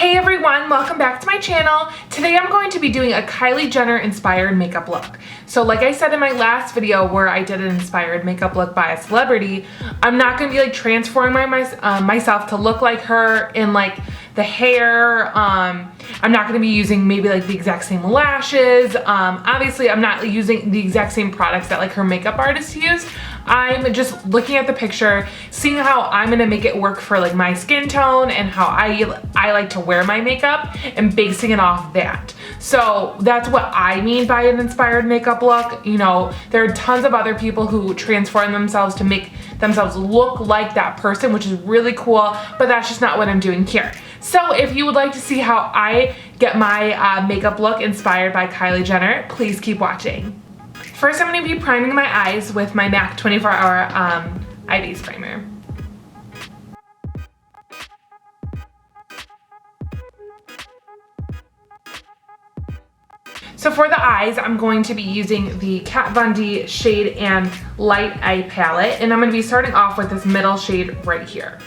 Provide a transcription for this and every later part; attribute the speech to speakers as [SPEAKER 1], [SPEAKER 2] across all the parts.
[SPEAKER 1] Hey everyone, welcome back to my channel. Today I'm going to be doing a Kylie Jenner inspired makeup look. So like I said in my last video where I did an inspired makeup look by a celebrity, I'm not going to be like transforming myself to look like her in like the hair. I'm not going to be using maybe like the exact same lashes. Obviously I'm not using the exact same products that like her makeup artists use. I'm just looking at the picture, seeing how I'm gonna make it work for like my skin tone and how I like to wear my makeup and basing it off that. So that's what I mean by an inspired makeup look. You know, there are tons of other people who transform themselves to make themselves look like that person, which is really cool, but that's just not what I'm doing here. So if you would like to see how I get my makeup look inspired by Kylie Jenner, please keep watching. First, I'm going to be priming my eyes with my MAC 24-hour eye base primer. So for the eyes, I'm going to be using the Kat Von D Shade and Light Eye Palette, and I'm going to be starting off with this middle shade right here.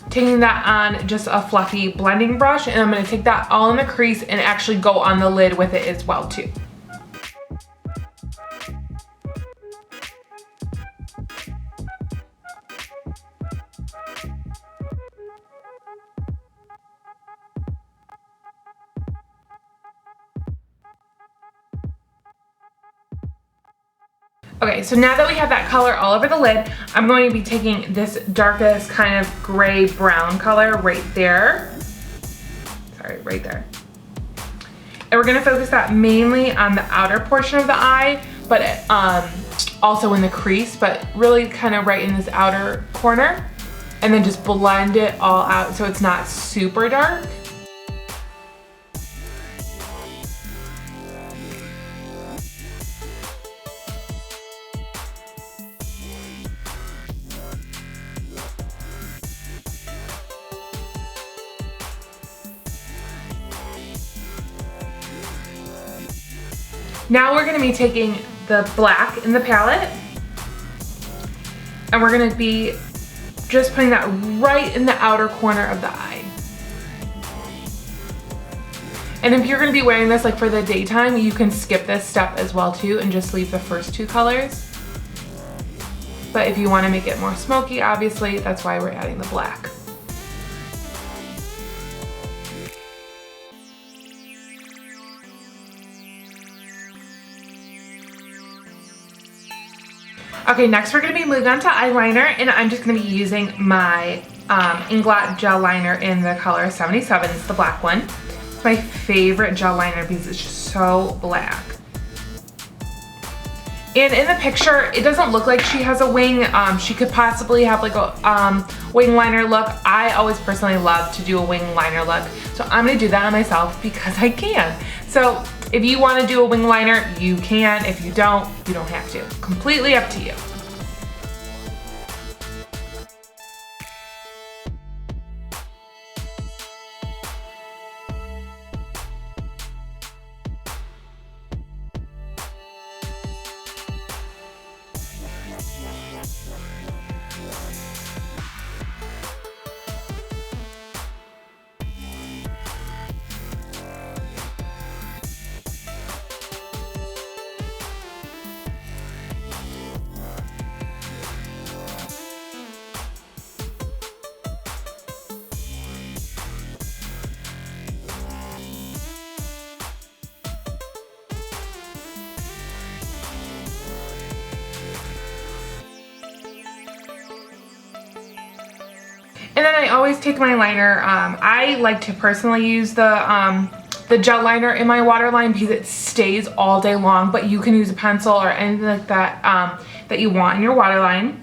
[SPEAKER 1] Taking that on just a fluffy blending brush, and I'm going to take that all in the crease and actually go on the lid with it as well too. Okay, so now that we have that color all over the lid, I'm going to be taking this darkest kind of gray brown color right there. Sorry, right there. And we're gonna focus that mainly on the outer portion of the eye, but also in the crease, but really kind of right in this outer corner. And then just blend it all out so it's not super dark. Now we're going to be taking the black in the palette and we're going to be just putting that right in the outer corner of the eye. And if you're going to be wearing this like for the daytime, you can skip this step as well too and just leave the first two colors. But if you want to make it more smoky, obviously that's why we're adding the black. Okay, next we're going to be moving on to eyeliner, and I'm just going to be using my Inglot Gel Liner in the color 77. It's the black one. It's my favorite gel liner because it's just so black. And in the picture, it doesn't look like she has a wing. She could possibly have like a wing liner look. I always personally love to do a wing liner look, so I'm going to do that on myself because I can. So if you want to do a wing liner, you can. If you don't have to. Completely up to you. And then I always take my liner. I like to personally use the gel liner in my waterline because it stays all day long, but you can use a pencil or anything like that that you want in your waterline.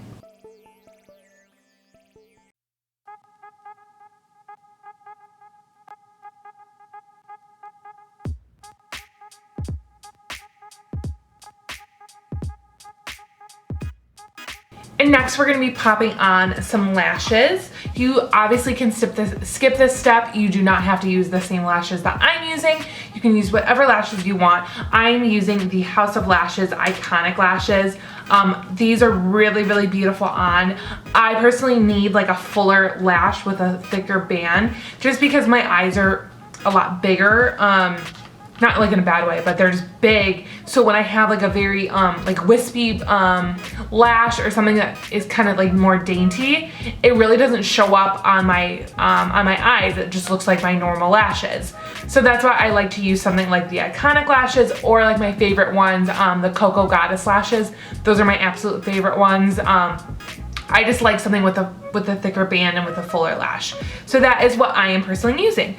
[SPEAKER 1] And next we're going to be popping on some lashes. You obviously can skip this step. You do not have to use the same lashes that I'm using. You can use whatever lashes you want. I'm using the House of Lashes Iconic Lashes. These are really, really beautiful on. I personally need like a fuller lash with a thicker band just because my eyes are a lot bigger. Not like in a bad way, but they're just big. So when I have like a very like wispy lash or something that is kind of like more dainty, it really doesn't show up on my eyes. It just looks like my normal lashes. So that's why I like to use something like the Iconic lashes, or like my favorite ones, the Cocoa Goddess lashes. Those are my absolute favorite ones. I just like something with a thicker band and with a fuller lash. So that is what I am personally using.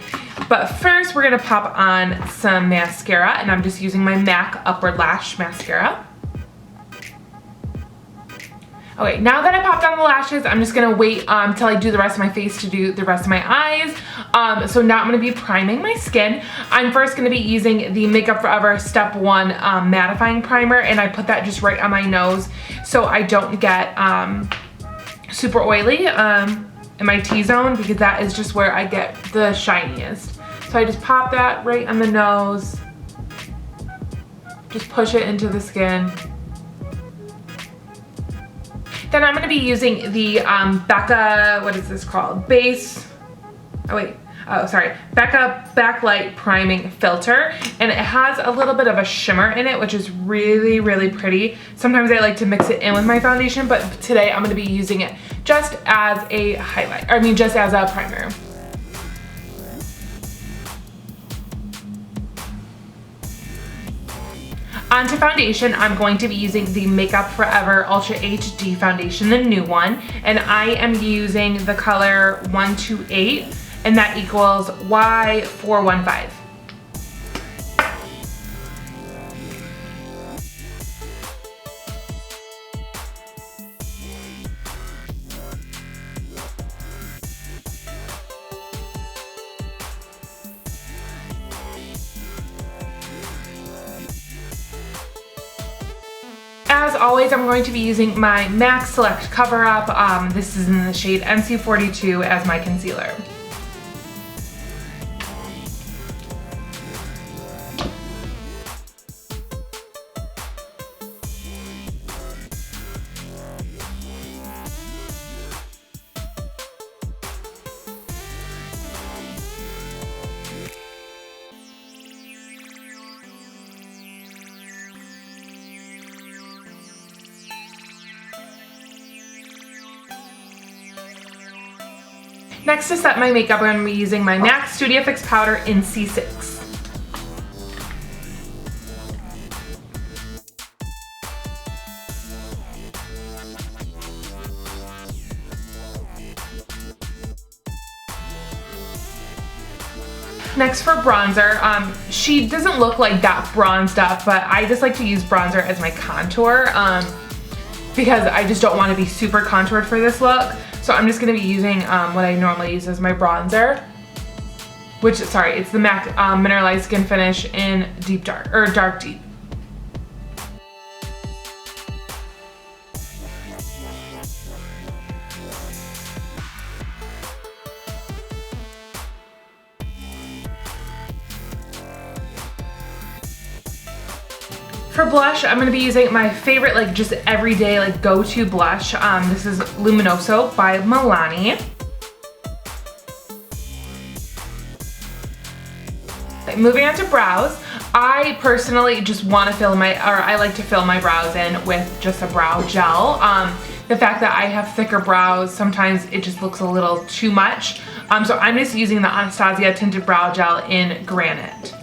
[SPEAKER 1] But first we're gonna pop on some mascara, and I'm just using my MAC Upward Lash Mascara. Okay, now that I popped on the lashes, I'm just gonna wait till I do the rest of my face to do the rest of my eyes. So now I'm gonna be priming my skin. I'm first gonna be using the Makeup Forever Step 1 Mattifying Primer, and I put that just right on my nose so I don't get super oily in my T-zone, because that is just where I get the shiniest. So I just pop that right on the nose, just push it into the skin. Then I'm gonna be using the Becca, what is this called? Becca Backlight Priming Filter, and it has a little bit of a shimmer in it, which is really, really pretty. Sometimes I like to mix it in with my foundation, but today I'm gonna be using it just as a highlight, or I mean just as a primer. Onto foundation, I'm going to be using the Makeup Forever Ultra HD foundation, the new one, and I am using the color 128, and that equals Y415. As always, I'm going to be using my MAC Select Cover Up. This is in the shade NC42 as my concealer. Next, to set my makeup, I'm going to be using my MAC Studio Fix powder in C6. Next, for bronzer, she doesn't look like that bronzed up, but I just like to use bronzer as my contour because I just don't want to be super contoured for this look. So I'm just going to be using what I normally use as my bronzer, which, sorry, it's the MAC Mineralize Skinfinish in Deep Dark, or Dark Deep. For blush, I'm going to be using my favorite, like, just everyday, like, go-to blush. This is Luminoso by Milani. Okay, moving on to brows. I personally just want to I like to fill my brows in with just a brow gel. The fact that I have thicker brows, sometimes it just looks a little too much. So I'm just using the Anastasia Tinted Brow Gel in Granite.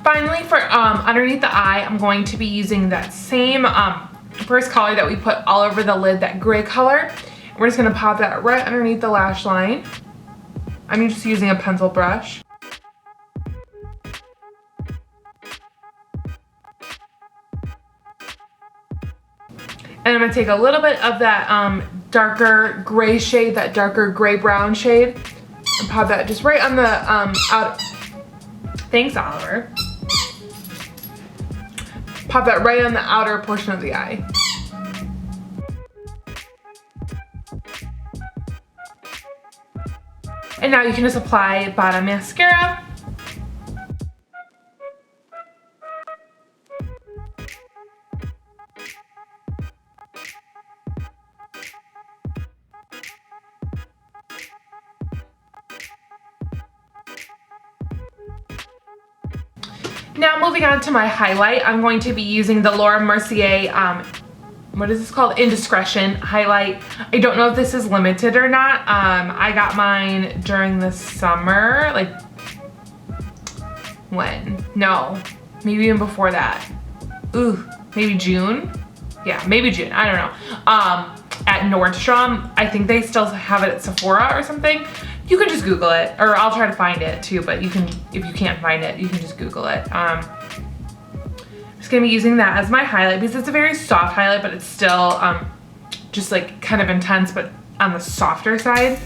[SPEAKER 1] Finally, for underneath the eye, I'm going to be using that same first color that we put all over the lid, that gray color. We're just going to pop that right underneath the lash line. I'm just using a pencil brush. And I'm going to take a little bit of that darker gray shade, that darker gray brown shade, and pop that just right on the Thanks, Oliver. Pop that right on the outer portion of the eye. And now you can just apply bottom mascara. Now moving on to my highlight, I'm going to be using the Laura Mercier, what is this called? Indiscretion highlight. I don't know if this is limited or not. I got mine during the summer, like when? No, maybe even before that. Ooh, maybe June? Yeah, maybe June, I don't know. At Nordstrom, I think they still have it at Sephora or something. You can just Google it, or I'll try to find it too, but you can, if you can't find it, you can just Google it. I'm just gonna be using that as my highlight because it's a very soft highlight, but it's still just like kind of intense, but on the softer side.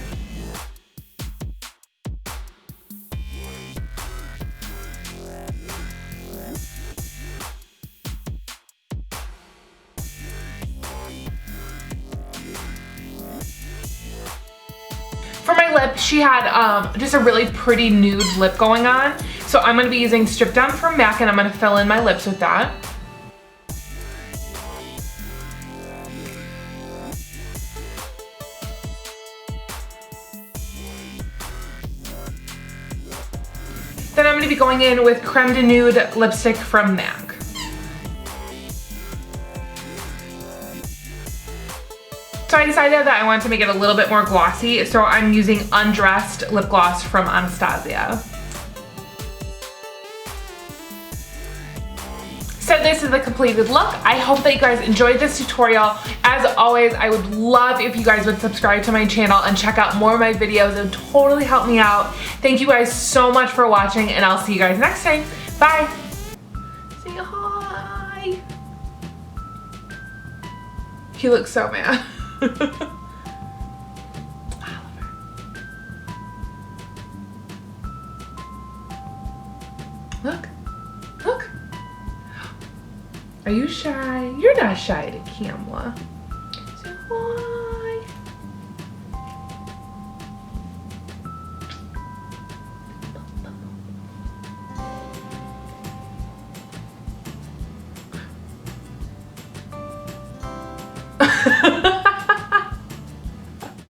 [SPEAKER 1] For my lip, she had just a really pretty nude lip going on. So I'm going to be using Stripdown from MAC, and I'm going to fill in my lips with that. Then I'm going to be going in with Creme de Nude lipstick from MAC. So I decided that I wanted to make it a little bit more glossy, so I'm using Undressed lip gloss from Anastasia. So this is the completed look. I hope that you guys enjoyed this tutorial. As always, I would love if you guys would subscribe to my channel and check out more of my videos. It would totally help me out. Thank you guys so much for watching, and I'll see you guys next time. Bye. Say hi. He looks so mad. Look, look. Are you shy? You're not shy to camera. Say hi.